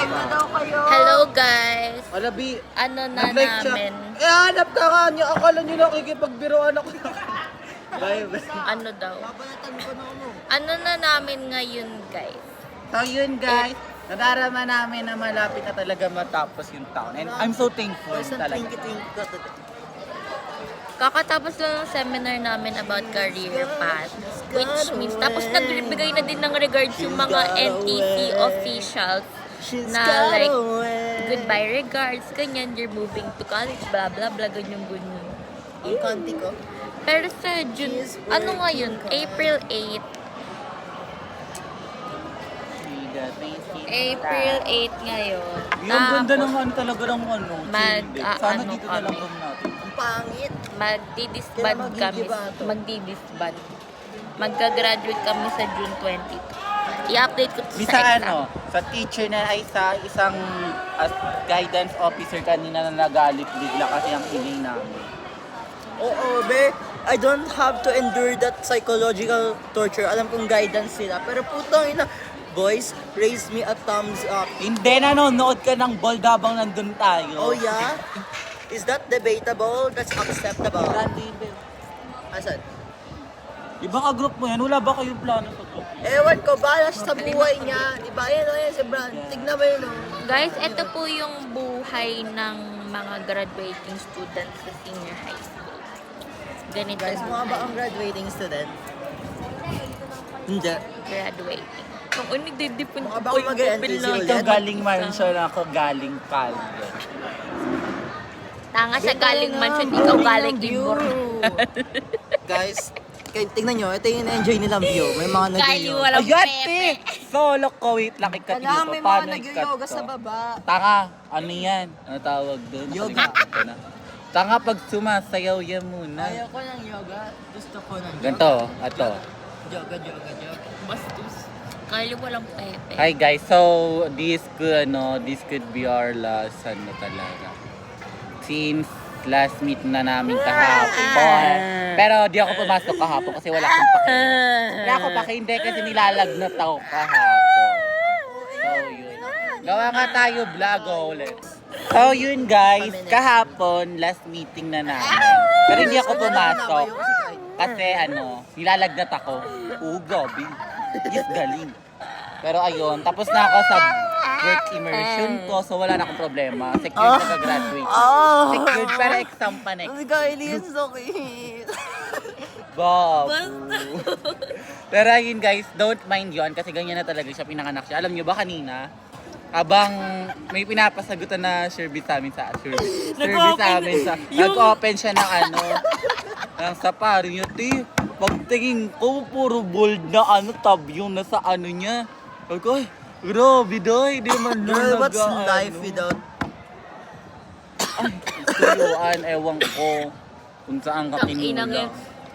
Live na daw kayo. Hello guys. Wala, B. Ano na Nag-like siya. namin? Hanap ka nga niyo. Akala niyo nakikipagbiroan ako. Bye. Ano daw? Babalatan ko na ano. Ano na namin ngayon guys? So yun guys, nadarama namin na malapit na talaga matapos yung taon. And I'm so thankful talaga. Kakatapos lang ng seminar namin about career path. Which means, tapos nagbigay na din ng regards yung mga NTC officials na like, goodbye regards, ganyan, you're moving to college, blah blah blah, ganyan. Ang konti ko. Pero sa June, ano ngayon? April 8. April 8 ngayon. Yung ganda ng ano talaga ng ano. Sana ano dito na lang kami. room natin. Ang pangit. Magdi-disband kami. Magdi-disband. Magka-graduate kami sa June 22. I-update ko to Bisa sa exam. ano, sa teacher na ay sa isang guidance officer kanina na nagalit bigla kasi ang ingay namin. Oo, be. I don't have to endure that psychological torture. Alam kong guidance sila. Pero putang ina, boys, raise me a thumbs up. Hindi, nanonood ka ng bold habang nandun tayo. Oh yeah? Is that debatable? That's acceptable. Asan? Iba ka group mo yan, wala ba kayong plano sa group? Ewan ko, balas sa buhay niya. Diba? Yan o yan si Brand. Tignan mo yun o. Guys, ito po yung buhay ng mga graduating students sa senior high school. Ganito Guys, ang mukha ba ang buhay. graduating student? Hindi. Graduating. Kung ano, didipon Mukha ba ko ako yung mag-NTC papel ulit? Ikaw lang. galing Marisol, ako galing Calvin. Tanga siya galing mansion, ikaw galing Libor. Guys, tingnan nyo, ito yung enjoy nilang view. May mga Kali nag-yoga. walang Ayan, pepe. Solo ko, wait lang, ikat dito. Kailangan may mga Paano nag-yoga ikat sa to? baba. Tanga, ano yan? Ano tawag doon? Yoga. Nakalimutan ko na. Tanga, pag sumasayaw yan muna. Ayaw ko ng yoga. Gusto ko ng yoga. Ganito, ato. Yoga. Bastos. Kali walang pepe. Hi guys, so this could be our last talaga. Since last meet na namin kahapon. Pero di ako pumasok kahapon kasi wala akong pake. Wala akong pake, hindi kasi nilalagnat ako kahapon. So yun. Gawa nga tayo vlog ulit. So yun guys, kahapon last meeting na namin. Pero hindi ako pumasok. Kasi nilalagnat ako. Gabi. Yes, galing. Pero ayun, tapos na ako sa work immersion ko, so wala na akong problema. Secured na graduate. Secured, pero exam pa next. Ang Kylie is so cute. Bob. Pero ayun guys, don't mind yon kasi ganyan na talaga siya, pinanganak siya. Alam nyo ba kanina, habang may pinapasagutan na service sa amin nag-open siya ng ng sapari niya, pagtingin ko, puro bold na tab yung nasa niya. Sabi ko, ay, grabe doy, di man Girl, what's life without... Tuyuan, ewan ko kung saan ka Inang tinula. yun.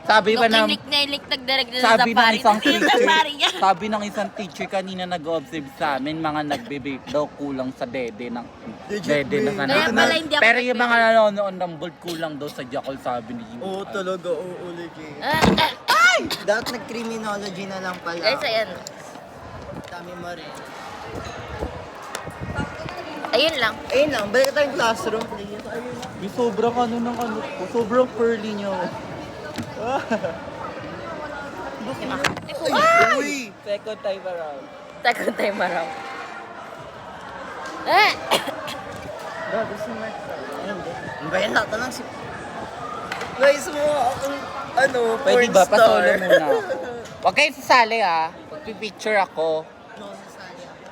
Sabi pa Nung ng ilik na ilik, nagdarag na sa sabi ng safari. isang Sa teacher, safari niya. sabi ng isang teacher kanina nag-observe sa amin, mga nagbe-vape daw kulang sa dede ng dede na Kaya pala hindi ako Pero yung mga nanonood ng bold kulang daw sa Jackal, sabi ni Jimmy. Oo, talaga, oo, legit. Ay! Dapat nag-criminology na lang pala. Guys, ayan. Dami mo rin. Ayun lang. Ayun lang, balik tayong classroom, please. Ayun. Yung sobrang ko, sobrang curly niyo. Uy! Second time around. Second time around. Eh! Grabe si Mark. Ang bayan natin lang si... Guys mo, akong Pwede porn ba? star. Pasolo muna. Huwag kayo sasali Magpipicture ako. No, sasali ako.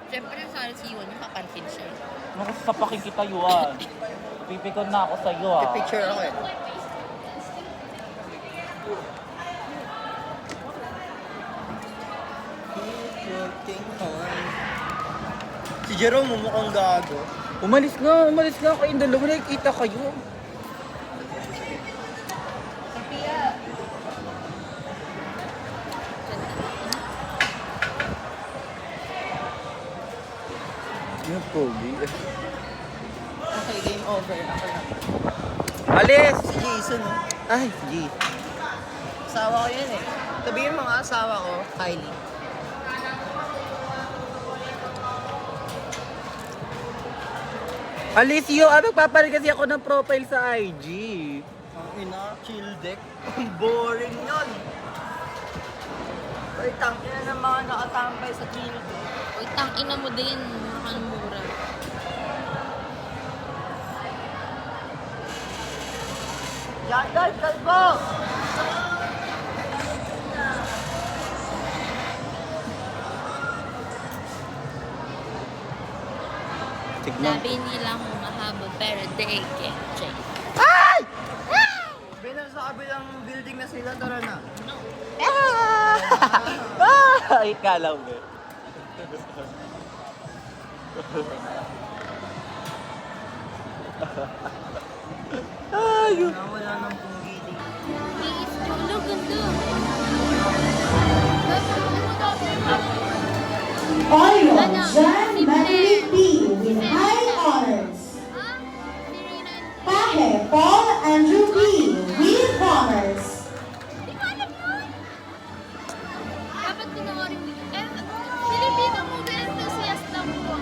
Siyempre, nasali si Yuan yung kapansin siya. Nakasapakin kita, Yuan. Pipikon na ako sa iyo, Picture ako eh. Si Jerome mukhang gago. Umalis nga kayong dalawa, nakikita kayo. Yung pogi. Okay, game over. Ako na. Alis! Si Jason, oh. Ay, sige. Asawa ko yan eh. Sabihin mga asawa ko, Kylie. Alicio, magpapalit kasi ako ng profile sa IG. Ang ina, chill deck. Ang boring yun. Ay, tangina ng mga nakatambay sa chill deck. Uy, tangina mo din. Makamura. Yan, guys, kalbo! Tignan. Sabi nila humahaba pero they can't change. Bilang sa kabilang building na sila, tara na. Ay, kalaw mo. Wala nang punggili. Please, Jolo, ganda. Oyo John Marie B. with high honors. Pahe Paul Andrew B. with honors. Dapat pinoorin mo yun. Filipino movie enthusiast lang po.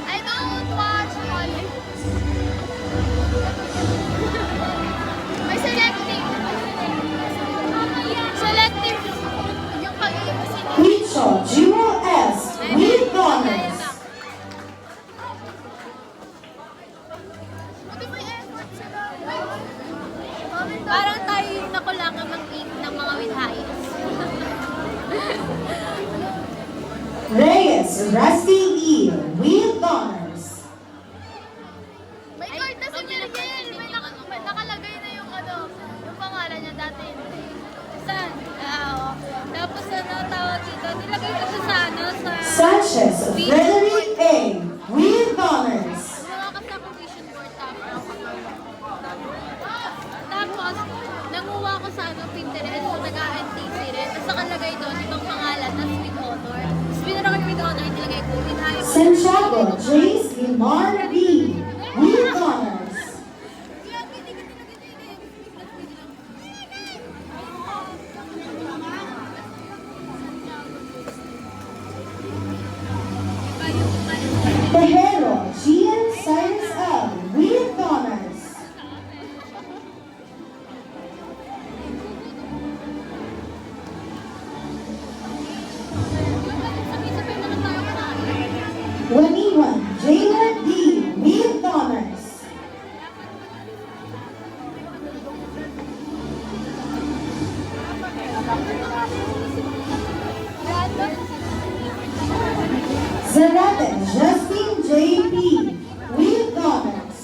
I don't watch Hollywood. May selective. Selective yung pag-iipasin. Huicho Jewel S. with honors. Buti may effort sila. Parang tayo yung nakulangan ng mga withayas. Reyes Rusty E. with honors. May card na si Miguel. May nakalagay na yung yung pangalan niya dati. Saan? Oo. Tapos tawag dito, nilagay ko siya sa Sanchez Frederick A. with honors. Lumakas ako vision board tapos nanguha ko sa Pinterest, nag-NTC rin. Tapos nakalagay doon itong pangalan na Sweet Honor. Tapos binara ko yung Sweet Honor, nilagay ko. Santiago Jace Limar B. with honors. Tejero Gian Cyrus L. with honors. Waniwan Jailer D. with honors. Zarate Justin J. P. with honors.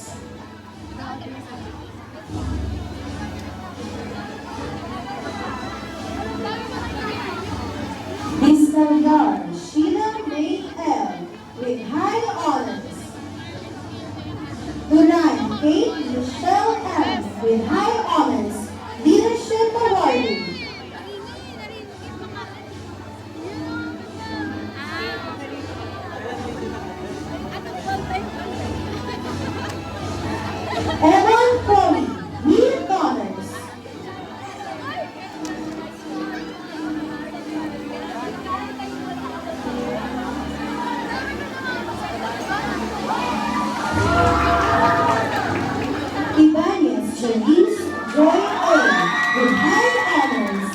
Islandar Sheila May L. with high honors. Turan Kate Michelle M. with high honors. Leadership Awardee. Evan Crowley with honors. Ibanez Janice Joy A. with high honors.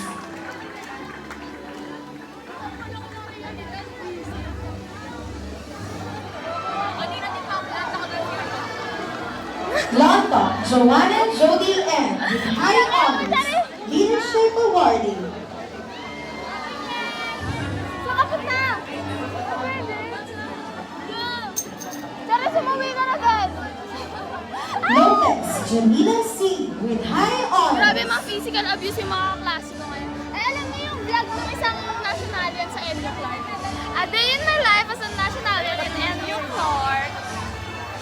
Lonto Joanna Jody M. with high honors. Leadership Awardee. Sakapot na! Tara, sumuwi ka na agad! Lopez Jamila C. with high honors. Grabe mga physical abuse yung mga klase ko ngayon. Eh, alam mo yung vlog ng isang nationalian sa NU Clark? A day in my life as a nationalian in NU Clark.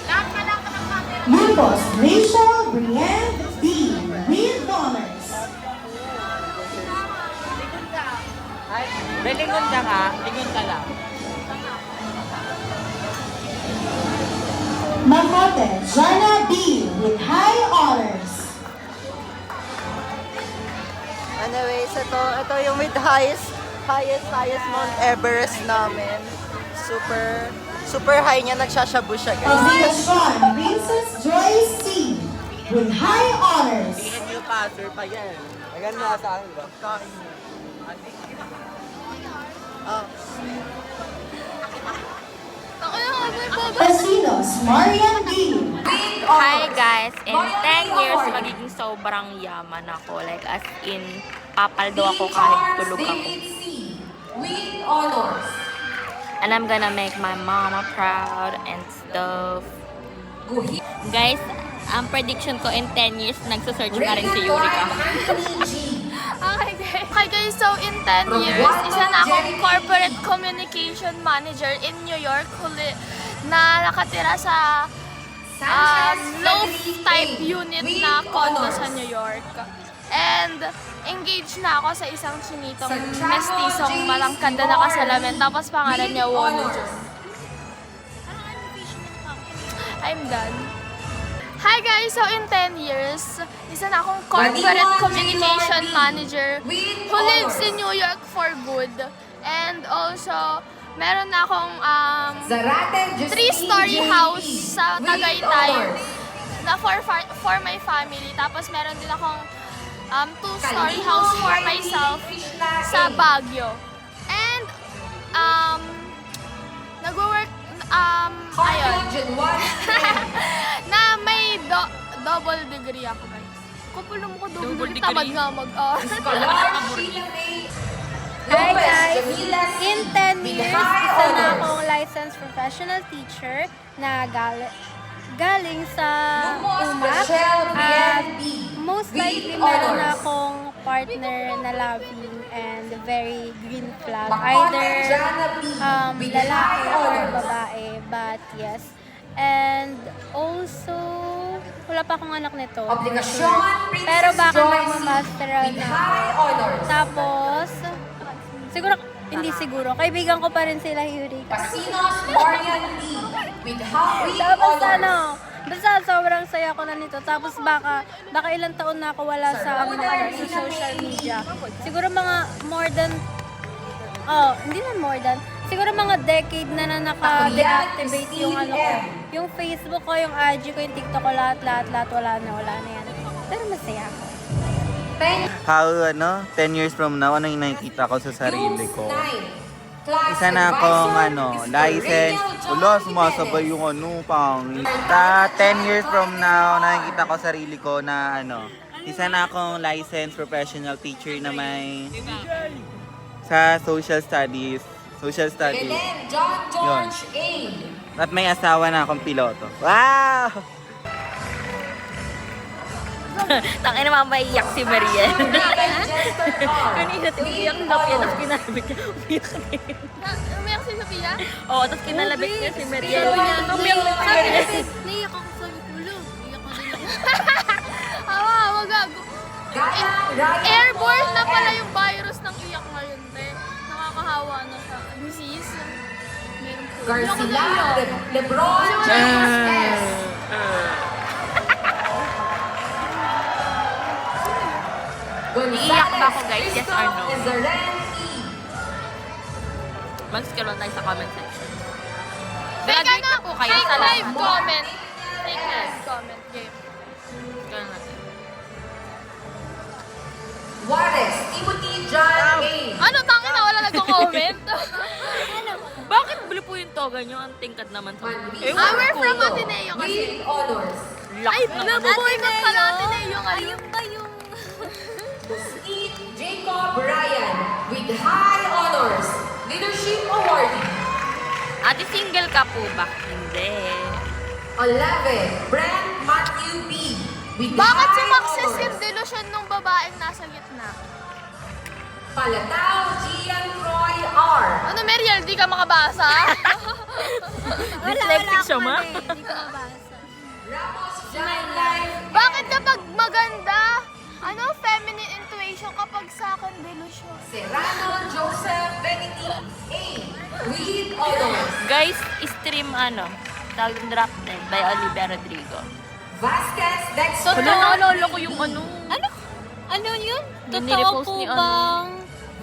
Lahat ka ng camera. Lupos Rachel Brienne B. with honors. Ay, lingon ka nga. Lingon ka lang. Makote Jana B. with high honors. Anyways, ito yung with highest Mount Everest namin. Super super high niya, nagsashabu siya, guys. Attention, Princess Joy C. with high honors. Tingnan niyo pa, sir pa yan. Ayan na sa akin, ba? Kain niyo. Ako yung abay baba. Casinos, Marian D. Hi guys, in 10 years magiging sobrang yaman ako. Like as in, papaldo ako kahit tulog ako. With honors. And I'm gonna make my mama proud and stuff. Guys, ang prediction ko in 10 years, nagsasearch na rin si Eureka. Okay guys, so in 10 years, isa na akong corporate communication manager in New York na nakatira sa loft type unit na condo sa New York. And engaged na ako sa isang chinitong mestisong malangkad na nakasalamin. Tapos pangalan niya Wono Jun. I'm done. Hi guys! So in 10 years, isa na akong corporate communication manager who lives in New York for good. And also, meron na akong 3-story house sa Tagaytay na for my family. Tapos meron din akong 2-story house for myself sa Baguio. And nag-work ayun. Na may double degree ako, guys. Kapulong ko double degree. Tamad nga mag-art. Hi guys! In 10 years, isa na akong licensed professional teacher na galing sa UMAC. At most likely, meron na akong partner na loving and very green flag. Either lalaki or babae, but yes. And also, wala pa akong anak nito. Pero baka magmamasteral na ako. Tapos, hindi siguro. Kaibigan ko pa rin sila, Eureka. Casinos, Marian D. With high Tapos honors. basta sobrang saya ko na nito. Tapos baka ilang taon na ako wala sa social media. Siguro mga hindi na more than, siguro mga decade na naka-deactivate yung yung Facebook ko, yung IG ko, yung TikTok ko, lahat, wala na yan. Pero masaya ako. How, 10 years from now, ano yung nakikita ko sa sarili ko? Isa na akong, license. Wala, sumasabay yung Sa 10 years from now, nakikita ko sarili ko na, isa na akong licensed professional teacher na may sa social studies. Belen John George A. At may asawa na akong piloto. Wow! Tangina naman maiyak si Mariel. Jester R. Kanina umiyak na Sophia, tapos kinalabit niya. Umiyak na yun. Umiyak si Sophia? Oo, tapos kinalabit niya si Mariel. Umiyak na si Mariel. Naiyak ako sa ulo. Naiyak ako din ako. Wag gago. Airborne na pala yung virus ng iyak ngayon, te. Nakakahawa na siya. Disease. Meron po. Garcia Lebron James S. Iiyak ba ako, guys? Yes or no? Zaren E. Mag-scroll tayo sa comment section. Fake Graduate na po kayo sa fake lahat. live comment. Fake live comment game. Scroll natin. Juarez Timothy John A. Ano, tangina, wala nagko-comment? Bakit blue po yung toga nyo? Ang tingkad naman sa We're from Ateneo kasi. With honors. Ay, nabuboykot pala Ateneo ngayon. Ayun ba yung... Steve Jacob Ryan with high honors. Leadership Award. Ate, single ka po ba? Hindi. 11. Brent Matthew B. With Bakit high sumakses honors. yung delusyon ng babaeng nasa gitna? Palatao Gian Roy R. Ano, Meriel, di ka makabasa? Dyslexic siya, ma? Hindi ko mabasa. Ramos John Life. Bakit kapag maganda, feminine intuition, kapag sa akin, delusyon? Serrano Joseph Benedict A. With honors. Guys, stream tawag yung Drop Dead by Olivia Rodrigo. Vasquez Dexter. Naalala ko yung Ano yun? Totoo Nire-post po ni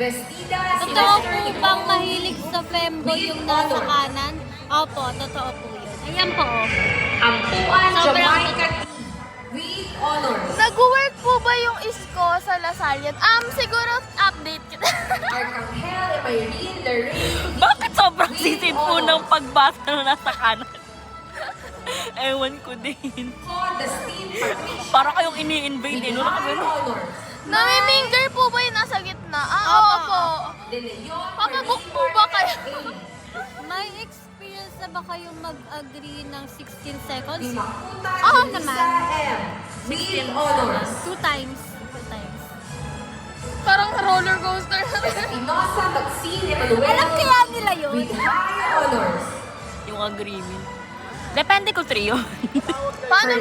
Vestida Totoo Sylvester po bang mahilig sa femboy yung nasa kanan? Opo, totoo po yun. Ayan po. Ampuan Sobrang- Jamaica with honors. Nag-work po ba yung isko sa Lasallian? Siguro update kita. Arcangel Emayrin Lorraine Bakit sobrang sisid po ng pagbasa na nasa kanan? Ewan ko din. Dustin Patricia Para kayong ini-invade eh. No, with high honors. Namiminger po ba yung nasa gitna? Oo po. De Leon Papabook po ba kayo? May experience na ba kayong mag-agree ng 16 seconds? Dimakuta Oo Julissa naman. M. with honors. 2 times. 2 times. Parang roller coaster. Espinosa Maxine Emanuel Alam kaya nila yun? with high honors. Yung agreement. Depende ko trio. Paano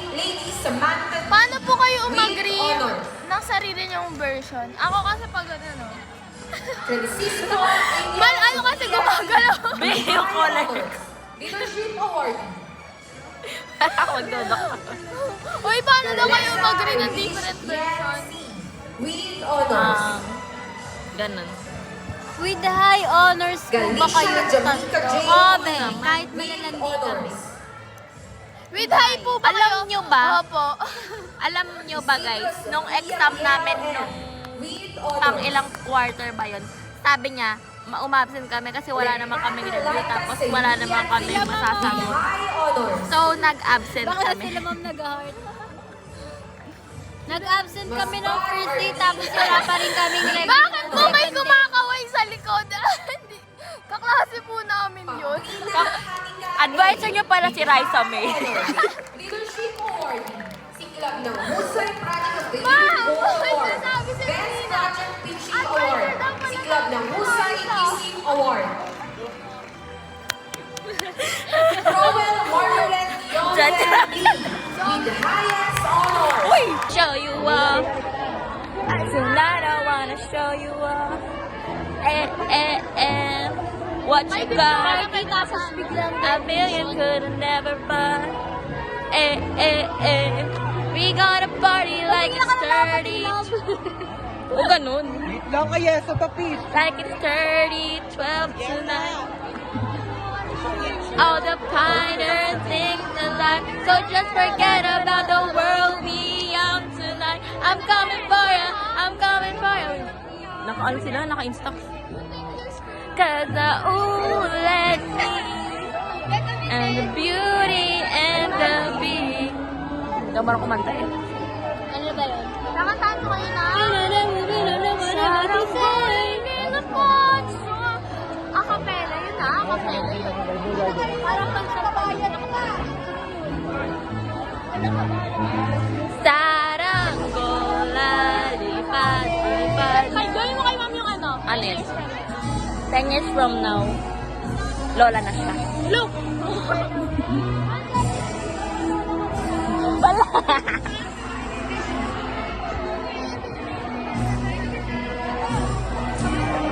Lady Samantha Paano po kayo umagree with honors. ng sarili niyong version? Ako kasi pag ano, Francisco ano kasi gumagalaw. Be, yung color. Leadership Award. Magdodok. Uy, paano daw kayo umagree ng different version? With honors. Ganun. With high honors po ba Galicia kayo? Jamaica J. Obe, kahit with malalandi kami. honors. With high po ba Alam kayo? niyo ba? Opo. Alam nyo ba guys, nung exam namin nung With pang honors. ilang quarter ba yun, sabi niya, umabsent kami kasi wala naman kami review tapos wala naman kami masasagot. High honors. So, nag-absent Baka kami. sila ma'am nag-heart. Nag-absent kami ng first day tapos wala pa rin kaming review. Bakit po may kumakaway sa likod? Hindi. Kaklase po namin yun. Advisor nyo pala si Raisa May. Leadership Award. Siklab ng Husay Project of the Ma'am, Year Gold may Award. sinasabi si Best Nina. Project Pitching Advisor Award. daw pala Siklab ng Husay Teaching Award. Crowell Margaret Yonel Lee with the highest honor. Uy! Show you off. Tonight I wanna show you off. What you got? Party tapos biglang A million could never buy. We gonna party like it's 30. O ganun. Wait lang kaya sa papis. Like it's 30, 12 tonight. All the pioneers think alike. So just forget about the world beyond tonight. I'm coming for ya, I'm coming for ya. Naka-ano sila? Naka-instax. Cause the ooh, let me. And the beauty and the beat. Hindi ako marunong kumanta eh. Ano ba yun? Nakataan ko kayo na. Acapella yun na. Acapella yun. Parang pag sa bayan ako na. Saranggola, lipat, lipat. Gawin mo kay ma'am yung ano. Ano yun? 10 years from now, lola na siya. Look!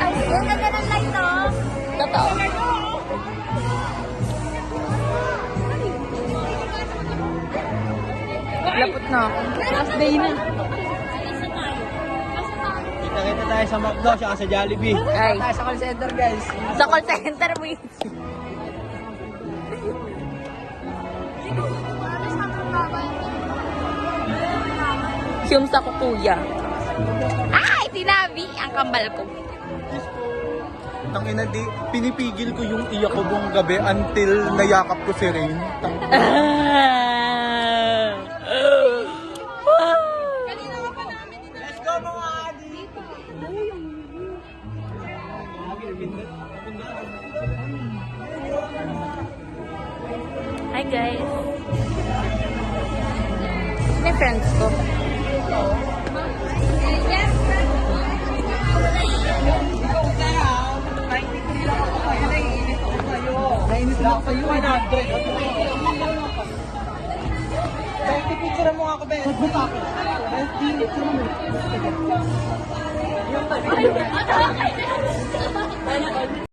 Ang ganda ng light, no? Totoo. Lapot na ako. Last day na. Kita tayo sa McDo, siya sa Jollibee. Ay. Tayo sa call center, guys. Sa call center, wait. Yung sa kukuya. Ay, sinabi ang kambal ko. Tangina di, pinipigil ko yung iyak ko buong gabi until nayakap ko si Rain. Let's go, mga adi! Hi guys. May friends ko. Nainis lang ako sa'yo, 100. Besti, picture mo nga ako, Besti. Besti, picture mo.